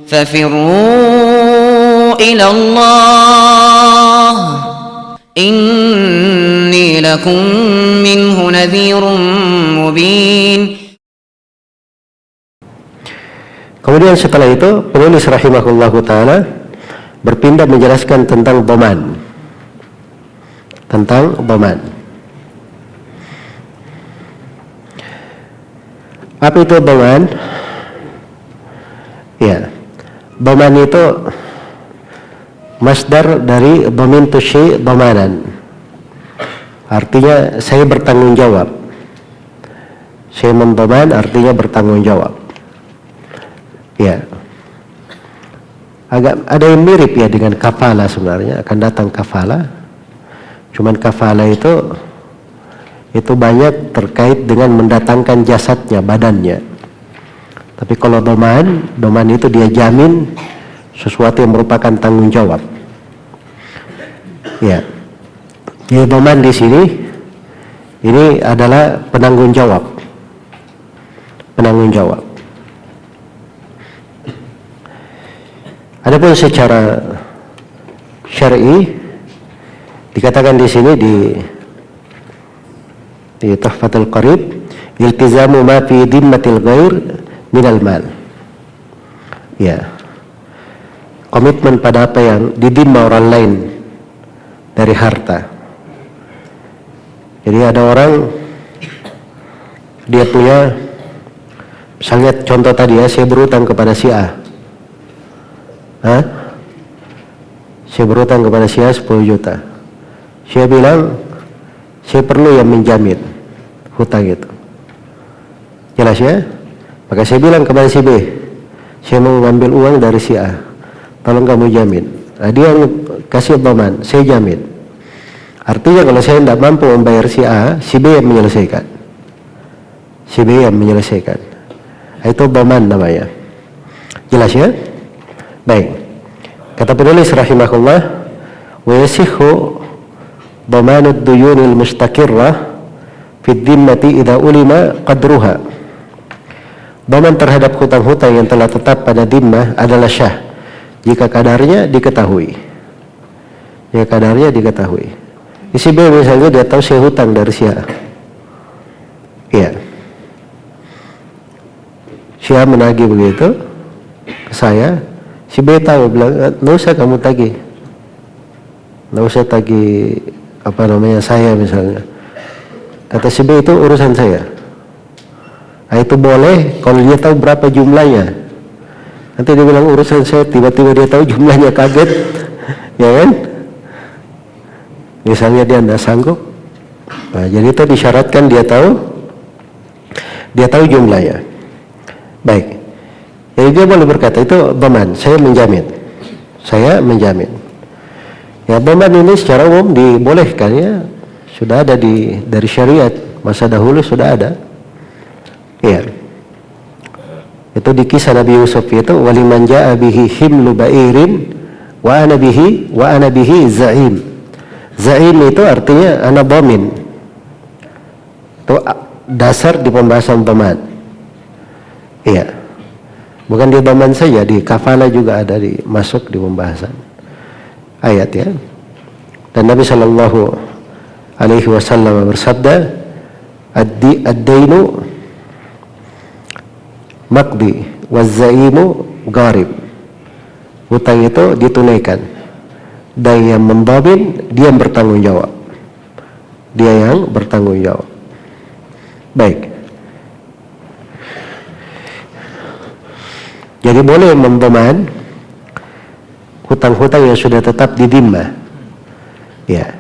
ففروا إلى الله إني لكم منه نذير مبين. Kemudian setelah itu penulis rahimahullahu ta'ala berpindah menjelaskan tentang dhaman. Tentang dhaman. Apa itu dhaman? Ya, dhaman itu masdar dari dhamintu syai' dhamanan. Artinya saya bertanggung jawab. Saya mendhaman artinya bertanggung jawab. Ya, agak ada yang mirip ya dengan kafala sebenarnya, akan datang kafala. Cuman kafala itu banyak terkait dengan mendatangkan jasadnya, badannya. Tapi kalau dhaman itu dia jamin sesuatu yang merupakan tanggung jawab. Ya, jadi dhaman di sini ini adalah penanggung jawab. Penanggung jawab. Adapun secara syar'i dikatakan di sini di Tuhfatul Qarib, iltizamu ma fi dhimmatil ghair minal mal. Ya. Komitmen pada apa yang didimma orang lain dari harta. Jadi ada orang dia punya, misalnya contoh tadi ya, saya berutang kepada si A. Saya berutang kepada si A 10 juta. Saya bilang, saya perlu yang menjamin hutang itu. Jelas ya? Maka saya bilang kepada si B, saya mau mengambil uang dari si A. Tolong kamu jamin. Nah, dia yang kasih dhaman, saya jamin. Artinya kalau saya tidak mampu membayar si A, si B yang menyelesaikan. Si B yang menyelesaikan. Itu dhaman namanya. Jelas ya? Baik. Kata penulis rahimahullah, wa yasihhu dhamanud duyunil mustaqirrah fid dhimmati idza ulima qadruha. Dhaman terhadap hutang-hutang yang telah tetap pada dhimmah adalah syah jika kadarnya diketahui. Jika kadarnya diketahui. Si B misalnya dia tahu saya hutang dari si A. Iya. Si A menagih begitu ke saya. Si B tahu, bilang, nggak usah kamu tagih, nggak usah tagih saya misalnya. Kata si B, itu urusan saya. Nah, itu boleh kalau dia tahu berapa jumlahnya. Nanti dia bilang urusan saya, tiba-tiba dia tahu jumlahnya, kaget, ya kan? Misalnya dia tidak sanggup. Nah, jadi itu disyaratkan dia tahu jumlahnya. Baik. Jadi dia boleh berkata, itu dhaman, saya menjamin. Ya, dhaman ini secara umum dibolehkan ya, sudah ada dari syariat, masa dahulu sudah ada. Ya. Itu di kisah Nabi Yusuf itu, waliman ja'a bihi himlu ba'irin wa ana bihi za'im. Za'im itu artinya ana dhamin. Itu dasar di pembahasan dhaman. Iya. Bukan di dhaman saja, di kafala juga ada masuk di pembahasan ayat ya. Dan Nabi sallallahu alaihi wasallam bersabda, ad-dainu maqdi waz-zaimu gharib. Hutang itu ditunaikan. Dan yang mendhamin dia yang bertanggung jawab. Baik. Jadi boleh mendhaman hutang-hutang yang sudah tetap di dhimmah. Ya.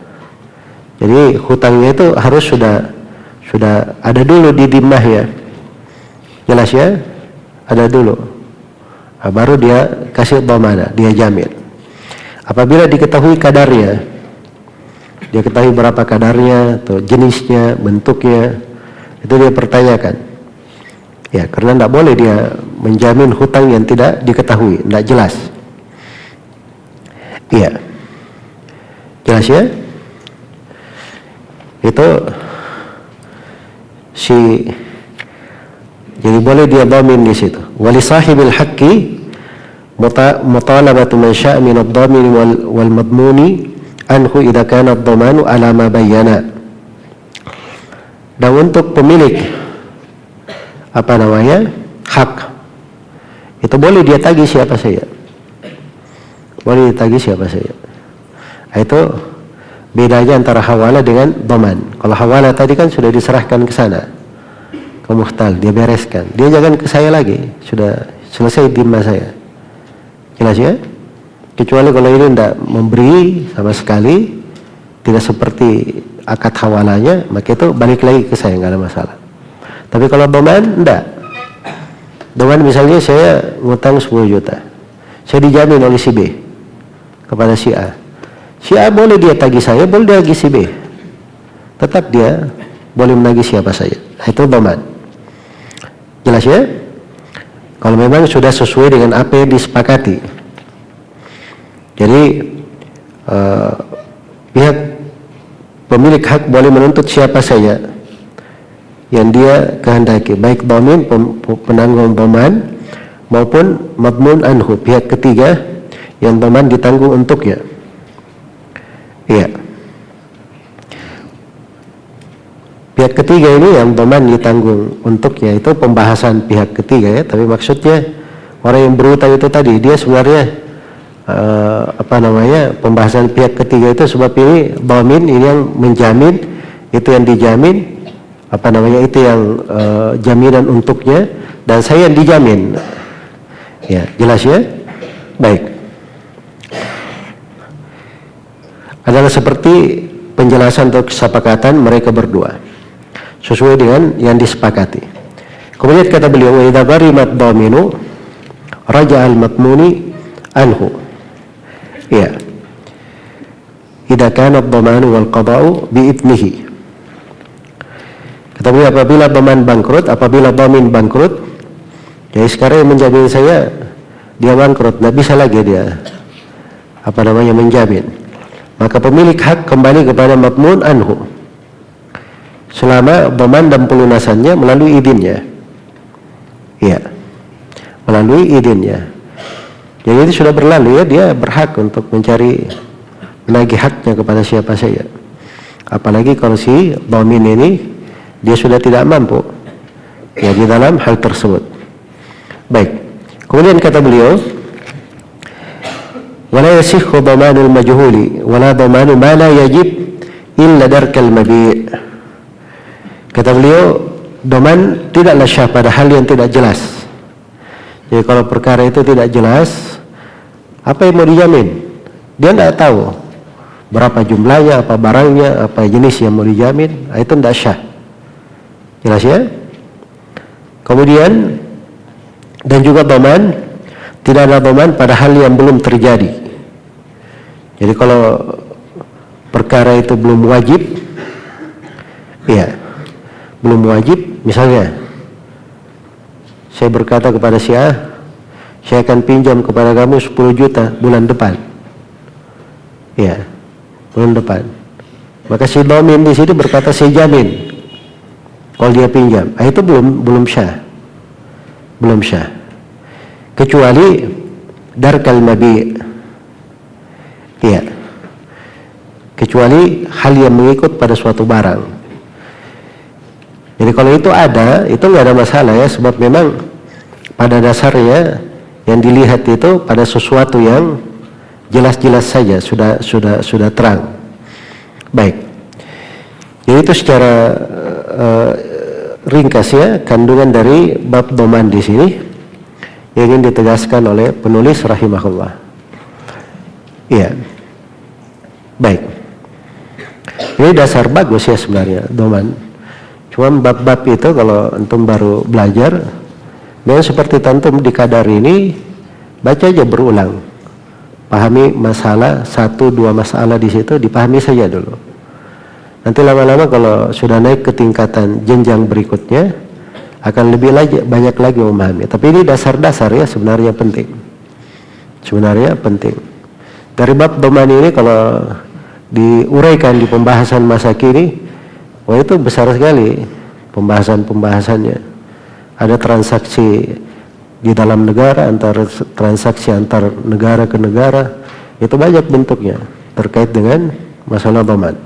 Jadi hutangnya itu harus sudah ada dulu di dhimmah ya. Jelas ya? Ada dulu. Nah, baru dia kasih dhamana, dia jamin. Apabila diketahui kadarnya, dia ketahui berapa kadarnya, atau jenisnya, bentuknya, itu dia pertanyakan. Ya, karena tidak boleh dia menjamin hutang yang tidak diketahui, tidak jelas. Iya. Jelas ya? Itu jadi boleh dia dhamin di situ. Wali sahibil haqqi mutalabatu man sya'a min ad-dhamin wal madmuni anhu idza kana ad-dhamanu ala ma bayyana. Dan untuk pemilik hak itu boleh dia tagih siapa saja. Boleh ditagih siapa saja. Itu bedanya antara hawala dengan dhaman. Kalau hawala tadi kan sudah diserahkan ke sana, ke muhtal, dia bereskan. Dia jangan ke saya lagi, sudah selesai dhimma saya. Jelas ya? Kecuali kalau ini tidak memberi sama sekali, tidak seperti akad hawalanya, maka itu balik lagi ke saya, nggak ada masalah. Tapi kalau dhaman, enggak. Dhaman misalnya saya ngutang 10 juta, saya dijamin oleh si B kepada si A. Si A boleh dia tagih saya, boleh dia tagih si B. Tetap dia boleh menagih siapa saja. Nah, itu dhaman. Jelas ya? Kalau memang sudah sesuai dengan apa yang disepakati. Jadi pihak pemilik hak boleh menuntut siapa saja yang dia kehendaki, baik dhamin, penanggung dhaman, maupun madmun anhu, pihak ketiga yang dhaman ditanggung untuknya. Iya. Pihak ketiga ini yang dhaman ditanggung untuknya, itu pembahasan pihak ketiga ya, tapi maksudnya orang yang berutang itu tadi, dia sebenarnya pembahasan pihak ketiga itu sebab ini dhamin, ini yang menjamin, itu yang dijamin, itu yang jaminan untuknya, dan saya yang dijamin. Ya, jelas ya? Baik. Adalah seperti penjelasan atau kesepakatan mereka berdua sesuai dengan yang disepakati. Kemudian kata beliau, wa idza barimat dhaminu raja'al matmuni anhu. Ya. Idza kana ad-dhamanu wal qada'u bi idnihi. Kata beliau, apabila dhaman bangkrut, apabila dhamin bangkrut, jadi sekarang yang menjamin saya dia bangkrut, tidak bisa lagi dia menjamin. Maka pemilik hak kembali kepada madmun anhu selama dhaman dan pelunasannya melalui idinnya. Iya, melalui idinnya. Jadi itu sudah berlalu ya, dia berhak untuk menagih haknya kepada siapa saja. Apalagi kalau si dhamin ini dia sudah tidak mampu ya di dalam hal tersebut. Baik. Kemudian kata beliau, wala yasihhu dhamanul majhuli wala dhamanu ma la yajib illa darkal mabi'. Kata beliau, dhaman tidaklah syah pada hal yang tidak jelas. Jadi kalau perkara itu tidak jelas, apa yang mau dijamin? Dia tidak tahu berapa jumlahnya, apa barangnya, apa jenis yang mau dijamin, itu tidak syah. Jelas ya? Kemudian dan juga dhaman, tidak ada dhaman pada hal yang belum terjadi. Jadi kalau perkara itu belum wajib, ya, belum wajib, misalnya saya berkata kepada si A, saya akan pinjam kepada kamu 10 juta bulan depan. Ya, bulan depan. Maka si dhamin di situ berkata saya jamin kalau dia pinjam. Itu belum syah. Belum syah. Kecuali darkal mabi'. Iya. Kecuali hal yang mengikut pada suatu barang. Jadi kalau itu ada, itu nggak ada masalah ya, sebab memang pada dasarnya yang dilihat itu pada sesuatu yang jelas-jelas saja, sudah terang. Baik. Jadi itu secara ringkas ya kandungan dari bab dhaman di sini yang ingin ditegaskan oleh penulis rahimahullah. Iya. Baik. Ini dasar bagus ya sebenarnya dhaman. Cuma bab-bab itu kalau antum baru belajar, memang seperti antum di kadar ini baca aja berulang. Pahami masalah 1-2 masalah di situ, dipahami saja dulu. Nanti lama-lama kalau sudah naik ke tingkatan jenjang berikutnya akan lebih banyak lagi memahami. Tapi ini dasar-dasar ya sebenarnya penting. Sebenarnya penting. Dari bab dhaman ini kalau diuraikan di pembahasan masa kini, wah itu besar sekali pembahasannya. Ada transaksi di dalam negara, transaksi antar negara ke negara, itu banyak bentuknya terkait dengan masalah dhaman.